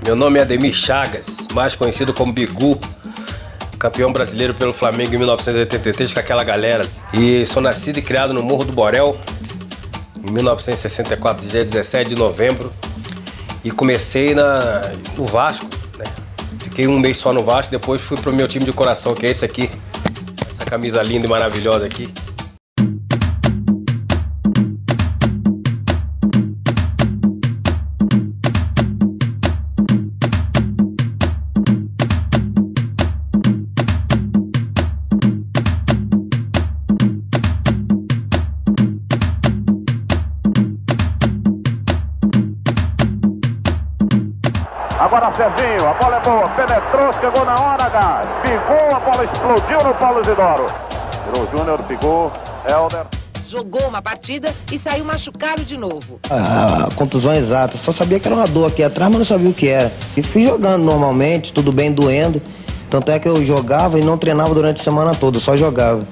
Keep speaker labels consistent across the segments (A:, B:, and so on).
A: Meu nome é Ademir Chagas, mais conhecido como Bigu, campeão brasileiro pelo Flamengo em 1983 com aquela galera. E sou nascido e criado no Morro do Borel em 1964, dia 17 de novembro. E comecei no Vasco, né? Fiquei um mês só no Vasco, depois fui pro meu time de coração, que é esse aqui. Essa camisa linda e maravilhosa aqui.
B: Agora Serginho, a bola é boa, penetrou, chegou na hora, gás. Pingou, a bola explodiu no Paulo Isidoro. Virou Júnior, pingou, Helder.
C: Jogou uma partida e saiu machucado de novo.
D: A contusão exata, só sabia que era uma dor aqui atrás, mas não sabia o que era. E fui jogando normalmente, tudo bem doendo. Tanto é que eu jogava e não treinava durante a semana toda, só jogava.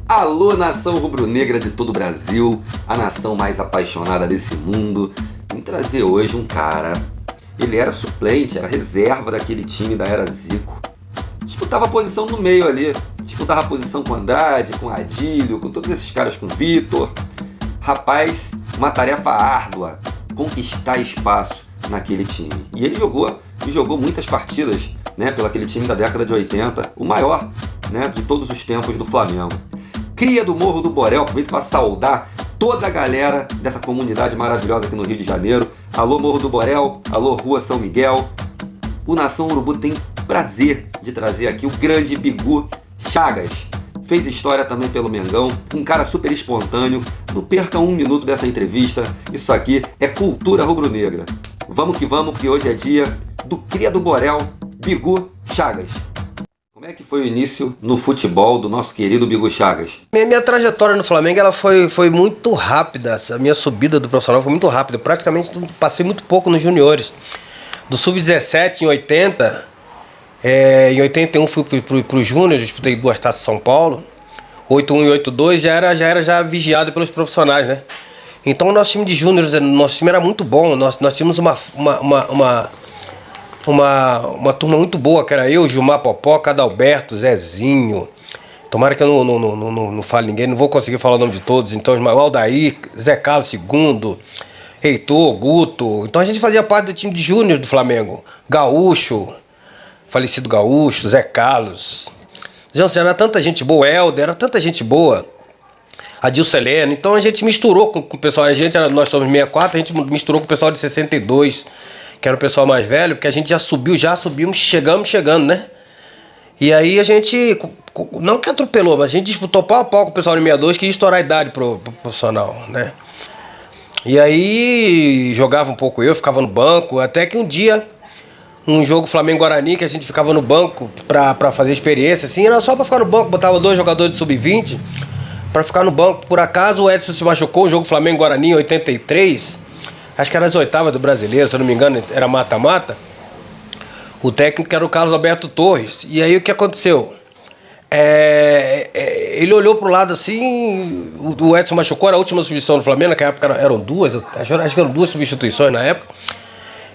E: Alô, nação rubro-negra de todo o Brasil, a nação mais apaixonada desse mundo. Vim trazer hoje um cara, ele era suplente, era reserva daquele time da era Zico. Disputava a posição no meio ali, disputava a posição com Andrade, com Adílio, com todos esses caras, com Vitor. Rapaz, uma tarefa árdua, conquistar espaço naquele time. E ele jogou muitas partidas, né, pelo aquele time da década de 80, o maior, né, de todos os tempos do Flamengo. Cria do Morro do Borel, aproveito para saudar toda a galera dessa comunidade maravilhosa aqui no Rio de Janeiro. Alô Morro do Borel, alô Rua São Miguel. O Nação Urubu tem prazer de trazer aqui o grande Bigu Chagas. Fez história também pelo Mengão, um cara super espontâneo. Não perca um minuto dessa entrevista, isso aqui é cultura rubro-negra. Vamos que vamos, porque hoje é dia do Cria do Borel, Bigu Chagas. Como é que foi o início no futebol do nosso querido Bigu Chagas?
A: Minha trajetória no Flamengo ela foi muito rápida. A minha subida do profissional foi muito rápida. Praticamente passei muito pouco nos juniores. Do sub-17 em 80, em 81 fui pro júnior, disputei 2 taças São Paulo. 81 e 82 já era vigiado pelos profissionais, né? Então o nosso time de júniores, nosso time era muito bom. Nós tínhamos uma turma muito boa, que era eu, Gilmar Popó, Cadalberto, Zezinho. Tomara que eu não fale ninguém, não vou conseguir falar o nome de todos. Então, Aldair, Zé Carlos II, Heitor, Guto. Então a gente fazia parte do time de júnior do Flamengo. Gaúcho, falecido Gaúcho, Zé Carlos. Era tanta gente boa, Helder, era tanta gente boa. Adilson Helena. Então a gente misturou com o pessoal, nós somos 64, a gente misturou com o pessoal de 62. Que era o pessoal mais velho, porque a gente já subimos, chegando, né? E aí a gente, não que atropelou, mas a gente disputou pau a pau com o pessoal de 62, que ia estourar a idade pro profissional, né? E aí jogava um pouco eu, ficava no banco, até que um dia, um jogo Flamengo-Guarani, que a gente ficava no banco pra fazer experiência, assim, era só pra ficar no banco, botava 2 jogadores de sub-20, pra ficar no banco. Por acaso o Edson se machucou, o jogo Flamengo-Guarani em 83, acho que era as 8ª do Brasileiro, se eu não me engano, era mata-mata. O técnico era o Carlos Alberto Torres. E aí o que aconteceu? Ele olhou pro lado assim, o Edson machucou, era a última substituição do Flamengo, naquela época eram 2, acho que eram 2 substituições na época.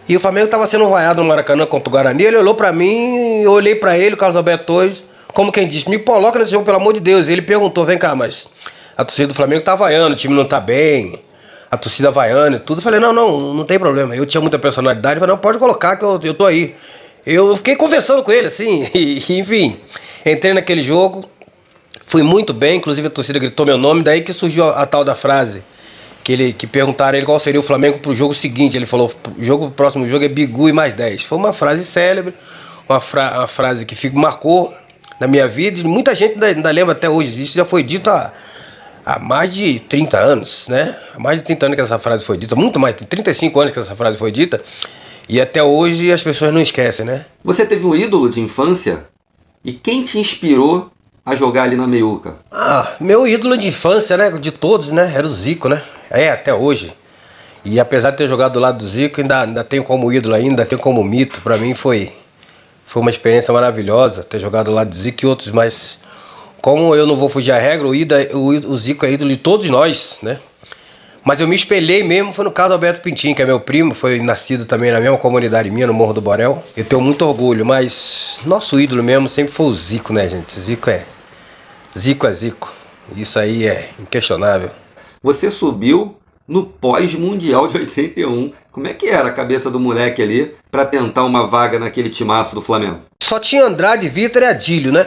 A: E o Flamengo estava sendo vaiado no Maracanã contra o Guarani. Ele olhou pra mim, eu olhei pra ele, o Carlos Alberto Torres, como quem disse, me coloca nesse jogo, pelo amor de Deus. E ele perguntou, vem cá, mas a torcida do Flamengo tá vaiando, o time não tá bem. A torcida vaiana e tudo. Eu falei, não tem problema. Eu tinha muita personalidade. Eu falei, não, pode colocar que eu tô aí. Eu fiquei conversando com ele, assim, e, enfim. Entrei naquele jogo, fui muito bem, inclusive a torcida gritou meu nome. Daí que surgiu a tal da frase, que perguntaram a ele qual seria o Flamengo pro jogo seguinte. Ele falou, o próximo jogo é Bigu e mais 10. Foi uma frase célebre, uma frase que marcou na minha vida. E muita gente ainda lembra até hoje. Isso já foi dito há mais de 30 anos, né? Há mais de 30 anos que essa frase foi dita, muito mais, tem 35 anos que essa frase foi dita. E até hoje as pessoas não esquecem, né?
E: Você teve um ídolo de infância? E quem te inspirou a jogar ali na meiuca?
A: Meu ídolo de infância, né? De todos, né? Era o Zico, né? Até hoje. E apesar de ter jogado do lado do Zico, ainda tenho como ídolo ainda, tenho como mito. Pra mim foi uma experiência maravilhosa ter jogado do lado do Zico e outros, mas como eu não vou fugir à regra, o Zico é ídolo de todos nós, né? Mas eu me espelhei mesmo, foi no caso do Alberto Pintinho, que é meu primo, foi nascido também na mesma comunidade minha, no Morro do Borel. Eu tenho muito orgulho, mas nosso ídolo mesmo sempre foi o Zico, né, gente? Zico é Zico. Isso aí é inquestionável.
E: Você subiu no pós-mundial de 81. Como é que era a cabeça do moleque ali pra tentar uma vaga naquele timaço do Flamengo?
A: Só tinha Andrade, Vitor e Adílio, né?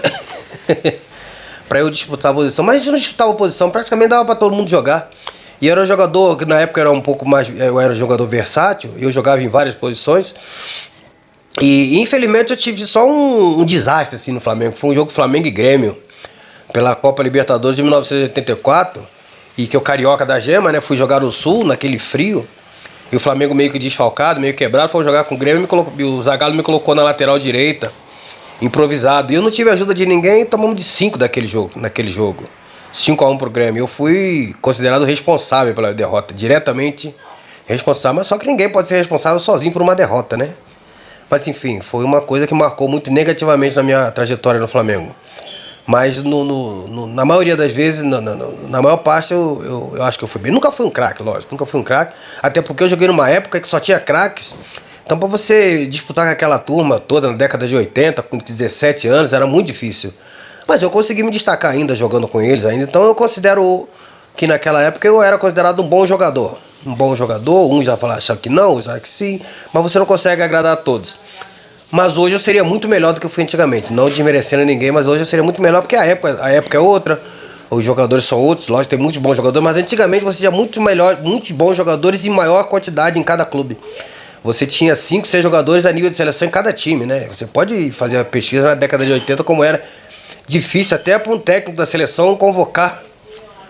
A: Pra eu disputar a posição. Mas a gente não disputava a posição, praticamente dava pra todo mundo jogar. E eu era um jogador que na época era um pouco mais... Eu era um jogador versátil, eu jogava em várias posições. E infelizmente eu tive só um desastre assim no Flamengo. Foi um jogo Flamengo e Grêmio, pela Copa Libertadores de 1984. E que o Carioca da Gema, né? Fui jogar no Sul, naquele frio. E o Flamengo meio que desfalcado, meio quebrado. Foi jogar com o Grêmio e o Zagallo me colocou na lateral direita, improvisado. E eu não tive ajuda de ninguém e tomamos de 5 naquele jogo. 5-1 pro Grêmio. Eu fui considerado responsável pela derrota, diretamente responsável. Mas só que ninguém pode ser responsável sozinho por uma derrota, né? Mas enfim, foi uma coisa que marcou muito negativamente na minha trajetória no Flamengo. Mas na maioria das vezes, na maior parte, eu acho que eu fui bem. Nunca fui um craque, lógico, nunca fui um craque. Até porque eu joguei numa época que só tinha craques. Então pra você disputar com aquela turma toda na década de 80, com 17 anos, era muito difícil. Mas eu consegui me destacar ainda, jogando com eles ainda. Então eu considero que naquela época eu era considerado um bom jogador. Um bom jogador, uns já achavam que não, outros achavam que sim. Mas você não consegue agradar a todos. Mas hoje eu seria muito melhor do que eu fui antigamente. Não desmerecendo ninguém, mas hoje eu seria muito melhor porque a época é outra. Os jogadores são outros, lógico, tem muitos bons jogadores. Mas antigamente você tinha muitos bons jogadores em maior quantidade em cada clube. Você tinha 5, 6 jogadores a nível de seleção em cada time, né? Você pode fazer a pesquisa na década de 80 como era difícil até para um técnico da seleção convocar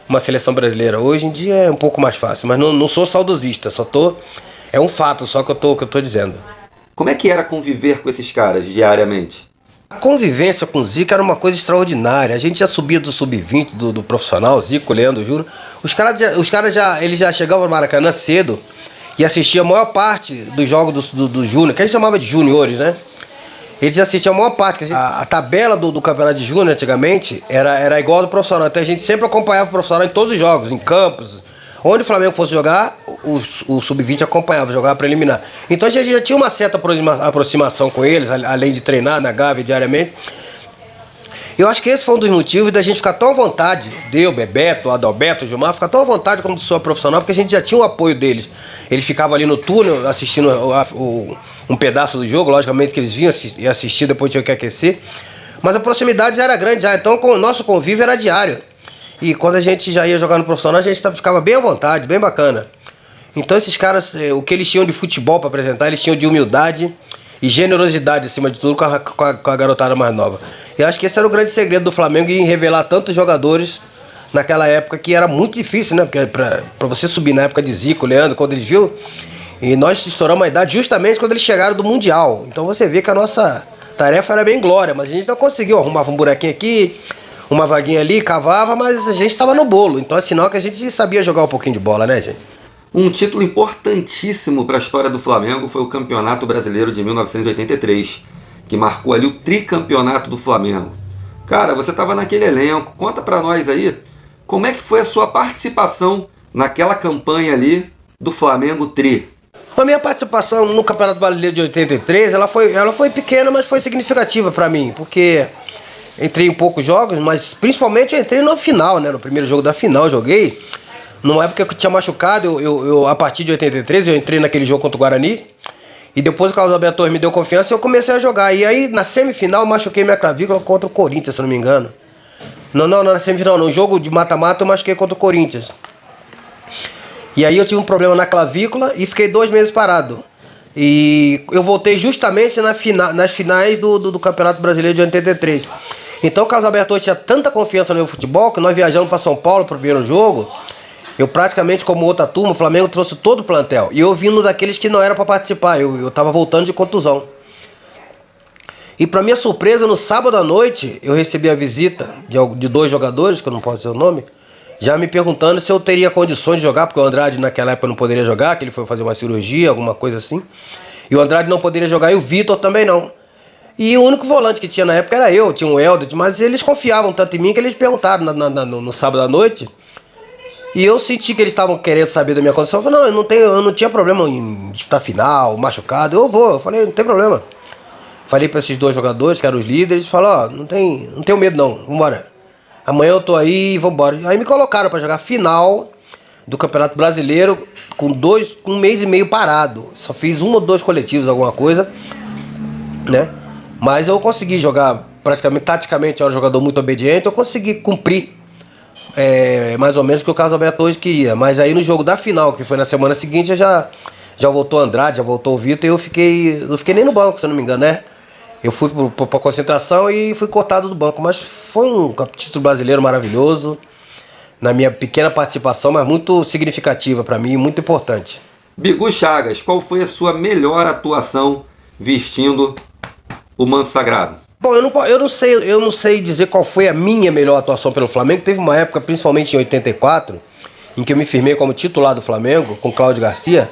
A: uma seleção brasileira. Hoje em dia é um pouco mais fácil, mas não sou saudosista, é um fato só que eu tô dizendo.
E: Como é que era conviver com esses caras diariamente?
A: A convivência com o Zico era uma coisa extraordinária. A gente já subia do sub-20 do profissional, Zico, Leandro, Júnior. Os caras já chegavam no Maracanã cedo e assistiam a maior parte dos jogos do Júnior, que a gente chamava de juniores, né? Eles assistiam a maior parte. A tabela do campeonato de Júnior antigamente era igual ao do profissional. Então a gente sempre acompanhava o profissional em todos os jogos, em campos. Onde o Flamengo fosse jogar, o sub-20 acompanhava, jogava preliminar. Então a gente já tinha uma certa aproximação com eles, além de treinar na Gávea diariamente. Eu acho que esse foi um dos motivos da gente ficar tão à vontade, Bebeto, Adalberto, Gilmar, ficar tão à vontade quando sou profissional, porque a gente já tinha o apoio deles. Eles ficavam ali no túnel assistindo um pedaço do jogo, logicamente que eles vinham assistir, depois tinham que aquecer. Mas a proximidade já era grande, então o nosso convívio era diário. E quando a gente já ia jogar no profissional, a gente ficava bem à vontade, bem bacana. Então esses caras, o que eles tinham de futebol para apresentar, eles tinham de humildade e generosidade, acima de tudo, com a garotada mais nova. Eu acho que esse era o grande segredo do Flamengo, em revelar tantos jogadores naquela época, que era muito difícil, né? Porque pra você subir na época de Zico, Leandro, quando eles viram, e nós estouramos a idade justamente quando eles chegaram do Mundial. Então você vê que a nossa tarefa era bem glória, mas a gente não conseguiu. Arrumava um buraquinho aqui, uma vaguinha ali, cavava, mas a gente estava no bolo. Então é sinal que a gente sabia jogar um pouquinho de bola, né, gente?
E: Um título importantíssimo para a história do Flamengo foi o Campeonato Brasileiro de 1983, que marcou ali o tricampeonato do Flamengo. Cara, você estava naquele elenco, conta para nós aí, como é que foi a sua participação naquela campanha ali do Flamengo Tri?
A: A minha participação no Campeonato Brasileiro de 83, ela foi pequena, mas foi significativa para mim, porque entrei em poucos jogos, mas principalmente eu entrei no final, né? No primeiro jogo da final eu joguei. Numa época que eu tinha machucado, eu a partir de 83 eu entrei naquele jogo contra o Guarani. E depois o Carlos Alberto me deu confiança e eu comecei a jogar. E aí na semifinal eu machuquei minha clavícula contra o Corinthians, se não me engano. Não, na semifinal não. No jogo de mata-mata eu machuquei contra o Corinthians. E aí eu tive um problema na clavícula e fiquei 2 meses parado. E eu voltei justamente nas finais do Campeonato Brasileiro de 83. Então o Carlos Alberto tinha tanta confiança no meu futebol que nós viajamos para São Paulo para o primeiro jogo. Eu praticamente, como outra turma, o Flamengo trouxe todo o plantel. E eu vindo daqueles que não era para participar, eu tava voltando de contusão. E para minha surpresa, no sábado à noite, eu recebi a visita de 2 jogadores, que eu não posso dizer o nome, já me perguntando se eu teria condições de jogar, porque o Andrade naquela época não poderia jogar, que ele foi fazer uma cirurgia, alguma coisa assim. E o Andrade não poderia jogar e o Vitor também não. E o único volante que tinha na época era eu, tinha o Helder, mas eles confiavam tanto em mim que eles perguntaram no sábado à noite. E eu senti que eles estavam querendo saber da minha condição. Eu falei, não, eu não tinha problema em disputar final, machucado, eu vou. Eu falei, não tem problema. Falei para esses 2 jogadores, que eram os líderes, falaram, não tenho medo não, vambora. Amanhã eu tô aí, vambora. Aí me colocaram para jogar final do Campeonato Brasileiro com 1 mês e meio parado. Só fiz 1 ou 2 coletivos, alguma coisa, né? Mas eu consegui jogar praticamente, taticamente, eu era um jogador muito obediente, eu consegui cumprir mais ou menos o que o Carlos Alberto hoje queria. Mas aí no jogo da final, que foi na semana seguinte, já voltou o Andrade, já voltou o Vitor, e não fiquei nem no banco, se eu não me engano, né? Eu fui pra concentração e fui cortado do banco, mas foi um título brasileiro maravilhoso, na minha pequena participação, mas muito significativa para mim, muito importante.
E: Bigu Chagas, qual foi a sua melhor atuação vestindo o manto sagrado?
A: Bom, eu não sei dizer qual foi a minha melhor atuação pelo Flamengo. Teve uma época, principalmente em 84, em que eu me firmei como titular do Flamengo, com Cláudio Garcia.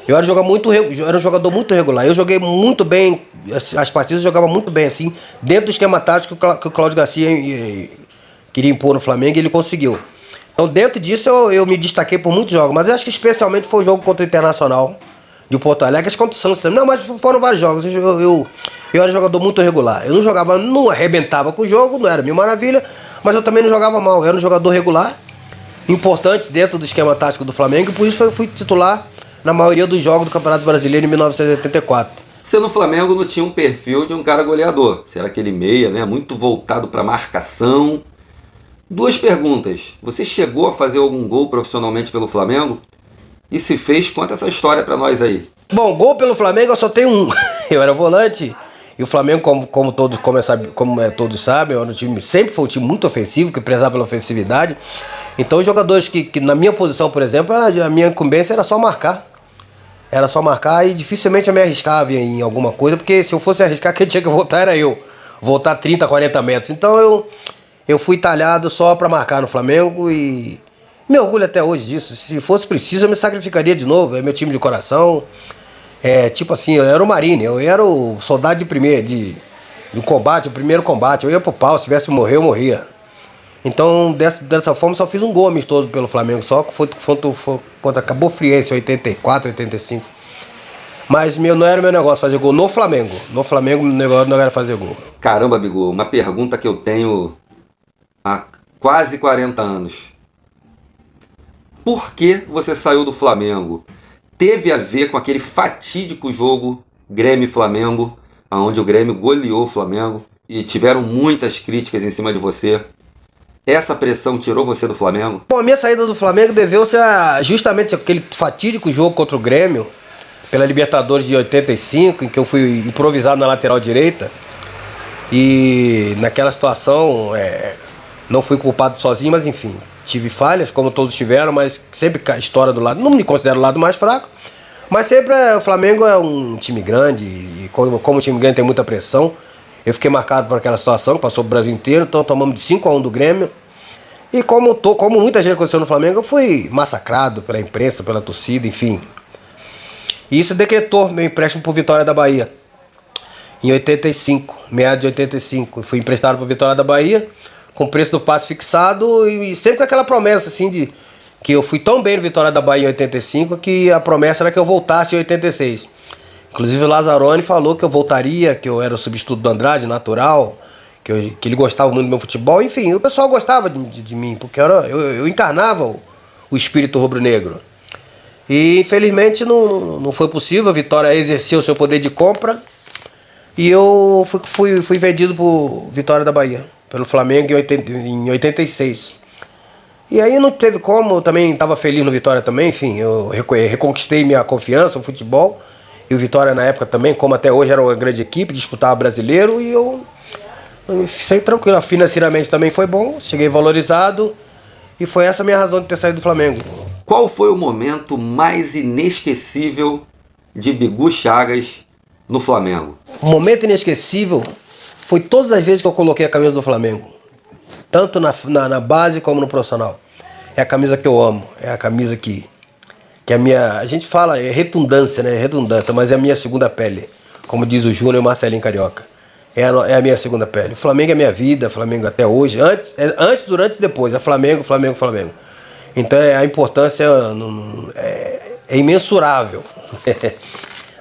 A: Eu era um jogador muito regular. Eu joguei muito bem, as partidas eu jogava muito bem, assim, dentro do esquema tático que o Cláudio Garcia queria impor no Flamengo, e ele conseguiu. Então, dentro disso, eu me destaquei por muitos jogos, mas eu acho que especialmente foi o jogo contra o Internacional de Porto Alegre, as contra o Santos também. Não, mas foram vários jogos. Eu era jogador muito regular. Eu não arrebentava com o jogo, não era mil maravilha, mas eu também não jogava mal. Eu era um jogador regular, importante dentro do esquema tático do Flamengo, e por isso eu fui titular na maioria dos jogos do Campeonato Brasileiro em 1984.
E: Você no Flamengo não tinha um perfil de um cara goleador. Você era aquele meia, né? Muito voltado para marcação. 2 perguntas. Você chegou a fazer algum gol profissionalmente pelo Flamengo? E se fez, conta essa história para nós aí.
A: Bom, gol pelo Flamengo eu só tenho um. Eu era volante. E o Flamengo, como todos sabem, sempre foi um time muito ofensivo, que prezava pela ofensividade. Então os jogadores que na minha posição, por exemplo, a minha incumbência era só marcar. Era só marcar e dificilmente eu me arriscava em alguma coisa, porque se eu fosse arriscar, quem tinha que voltar era eu. Voltar 30, 40 metros. Então eu fui talhado só para marcar no Flamengo e me orgulho até hoje disso. Se fosse preciso, eu me sacrificaria de novo. É meu time de coração. Tipo assim, eu era o Marinho, eu era o soldado do combate, o primeiro combate. Eu ia pro pau, se tivesse que morrer, eu morria. Então, dessa forma, só fiz um gol amistoso pelo Flamengo, só que foi contra Cabo Friense, 84, 85. Mas não era meu negócio fazer gol no Flamengo. No Flamengo, meu negócio não era fazer gol.
E: Caramba, Bigu, uma pergunta que eu tenho há quase 40 anos. Por que você saiu do Flamengo? Teve a ver com aquele fatídico jogo Grêmio-Flamengo, onde o Grêmio goleou o Flamengo e tiveram muitas críticas em cima de você. Essa pressão tirou você do Flamengo?
A: Bom, a minha saída do Flamengo deveu-se a justamente aquele fatídico jogo contra o Grêmio, pela Libertadores de 85, em que eu fui improvisado na lateral direita. E naquela situação, não fui culpado sozinho, mas enfim, tive falhas, como todos tiveram, mas sempre a história do lado, não me considero o lado mais fraco, mas sempre o Flamengo é um time grande, e como o time grande tem muita pressão, eu fiquei marcado por aquela situação, que passou o Brasil inteiro, então tomamos de 5-1 do Grêmio. E como muita gente aconteceu no Flamengo, eu fui massacrado pela imprensa, pela torcida, enfim. E isso decretou meu empréstimo por Vitória da Bahia. Em 85, meados de 85. Eu fui emprestado por Vitória da Bahia, com o preço do passe fixado, e sempre com aquela promessa, assim, de que eu fui tão bem no Vitória da Bahia em 85, que a promessa era que eu voltasse em 86. Inclusive o Lazzaroni falou que eu voltaria, que eu era o substituto do Andrade, natural, que ele gostava muito do meu futebol. Enfim, o pessoal gostava de mim, porque eu encarnava o espírito rubro-negro. E infelizmente não foi possível, a Vitória exerceu o seu poder de compra e eu fui vendido por Vitória da Bahia, pelo Flamengo em 86. E aí não teve como, eu também estava feliz no Vitória também, enfim, eu reconquistei minha confiança no futebol. E o Vitória na época também, como até hoje era uma grande equipe, disputava brasileiro, e eu saí tranquilo. Financeiramente também foi bom, cheguei valorizado E foi essa a minha razão de ter saído do Flamengo.
E: Qual foi o momento mais inesquecível de Bigu Chagas no Flamengo?
A: O momento inesquecível foi todas as vezes que eu coloquei a camisa do Flamengo. Tanto na base como no profissional. É a camisa que eu amo. É a camisa que a minha... A gente fala, é redundância, né? Redundância, mas é a minha segunda pele. Como diz o Júnior e o Marcelinho Carioca. É a minha segunda pele. O Flamengo é minha vida, Flamengo até hoje. Antes, durante e depois. É Flamengo, Flamengo, Flamengo. Então a importância é imensurável.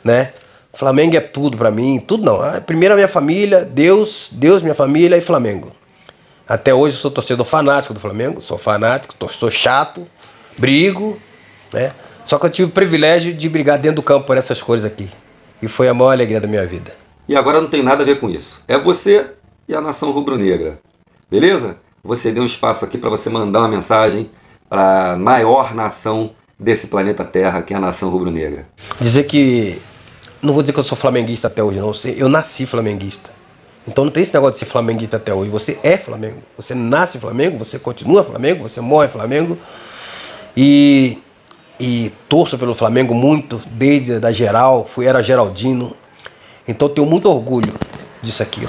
A: Né? Flamengo é tudo pra mim. Tudo não. Primeiro a minha família, Deus, minha família e Flamengo. Até hoje eu sou torcedor fanático do Flamengo. Sou fanático, sou chato, brigo. Né? Só que eu tive o privilégio de brigar dentro do campo por essas coisas aqui. E foi a maior alegria da minha vida.
E: E agora não tem nada a ver com isso. É você e a nação rubro-negra. Beleza? Você deu um espaço aqui para você mandar uma mensagem para a maior nação desse planeta Terra, que é a nação rubro-negra.
A: Dizer que... Não vou dizer que eu sou flamenguista até hoje, não. Eu nasci flamenguista. Então não tem esse negócio de ser flamenguista até hoje. Você é Flamengo. Você nasce Flamengo, você continua Flamengo, você morre Flamengo. E torço pelo Flamengo muito, desde da geral, era geraldino. Então eu tenho muito orgulho disso aqui, ó.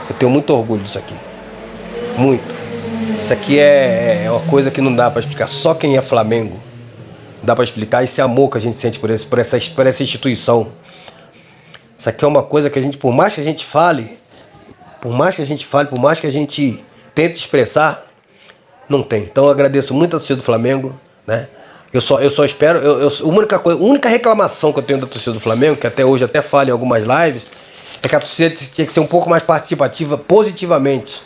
A: Eu tenho muito orgulho disso aqui. Muito. Isso aqui é uma coisa que não dá para explicar. Só quem é Flamengo dá para explicar esse amor que a gente sente por essa instituição. Isso aqui é uma coisa que a gente, por mais que a gente fale, por mais que a gente tente expressar, não tem. Então eu agradeço muito a torcida do Flamengo, né? Eu só espero, a única reclamação que eu tenho da torcida do Flamengo, que até hoje até falo em algumas lives, é que a torcida tinha que ser um pouco mais participativa, positivamente.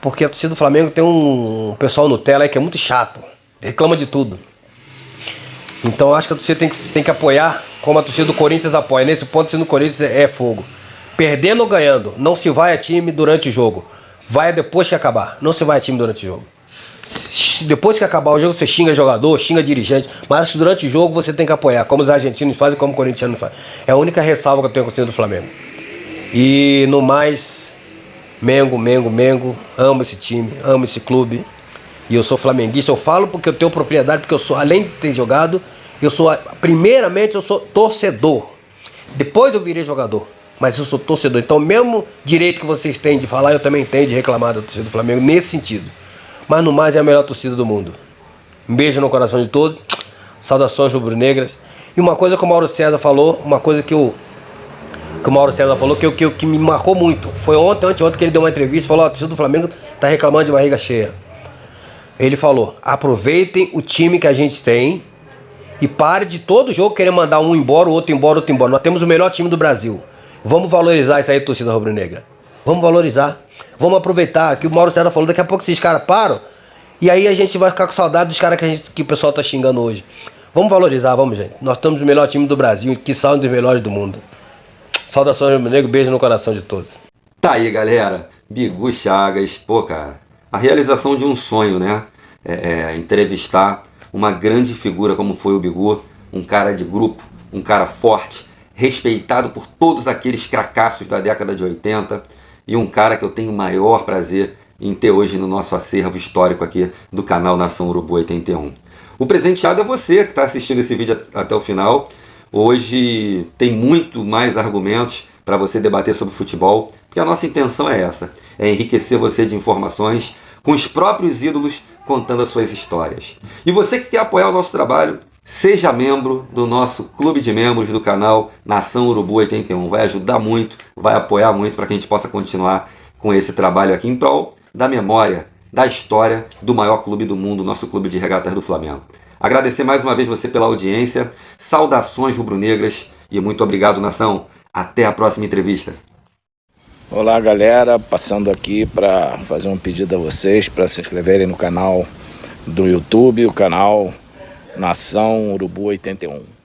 A: Porque a torcida do Flamengo tem um pessoal Nutella aí que é muito chato, reclama de tudo. Então eu acho que a torcida tem que apoiar como a torcida do Corinthians apoia. Nesse ponto, a torcida do Corinthians é fogo. Perdendo ou ganhando, não se vai a time durante o jogo. Vai depois que acabar, não se vai a time durante o jogo. Depois que acabar o jogo, você xinga jogador, xinga dirigente, mas durante o jogo você tem que apoiar, como os argentinos fazem, como o corintiano faz. É a única ressalva que eu tenho com o time do Flamengo. E no mais, Mengo, amo esse time, amo esse clube. E eu sou flamenguista, eu falo porque eu tenho propriedade, porque eu sou, além de ter jogado, primeiramente eu sou torcedor. Depois eu virei jogador, mas eu sou torcedor. Então o mesmo direito que vocês têm de falar, eu também tenho de reclamar da torcida do Flamengo, nesse sentido. Mas no mais é a melhor torcida do mundo. Um beijo no coração de todos. Saudações rubro-negras. E uma coisa que o Mauro César falou, que me marcou muito. Foi ontem que ele deu uma entrevista e falou: a torcida do Flamengo tá reclamando de barriga cheia. Ele falou: aproveitem o time que a gente tem e pare de todo jogo querer mandar um embora, o outro embora, outro embora. Nós temos o melhor time do Brasil. Vamos valorizar isso aí, torcida rubro-negra. Vamos valorizar. Vamos aproveitar que o Mauro César falou, daqui a pouco esses caras param e aí a gente vai ficar com saudade dos caras que o pessoal tá xingando hoje. Vamos valorizar, vamos, gente. Nós estamos o melhor time do Brasil, que são um dos melhores do mundo. Saudações rubro-negro, beijo no coração de todos.
E: Tá aí, galera. Bigu Chagas, pô, cara, a realização de um sonho, né? Entrevistar uma grande figura como foi o Bigu, um cara de grupo, um cara forte, respeitado por todos aqueles cracassos da década de 80 e um cara que eu tenho o maior prazer em ter hoje no nosso acervo histórico aqui do canal Nação Urubu 81. O presenteado é você que está assistindo esse vídeo até o final. Hoje tem muito mais argumentos para você debater sobre futebol, porque a nossa intenção é essa, é enriquecer você de informações com os próprios ídolos contando as suas histórias. E você que quer apoiar o nosso trabalho, seja membro do nosso clube de membros do canal Nação Urubu 81. Vai ajudar muito, vai apoiar muito para que a gente possa continuar com esse trabalho aqui em prol da memória, da história do maior clube do mundo, nosso clube de regatas do Flamengo. Agradecer mais uma vez você pela audiência, saudações rubro-negras e muito obrigado, nação. Até a próxima entrevista.
F: Olá, galera, passando aqui para fazer um pedido a vocês para se inscreverem no canal do YouTube, o canal Nação Urubu 81.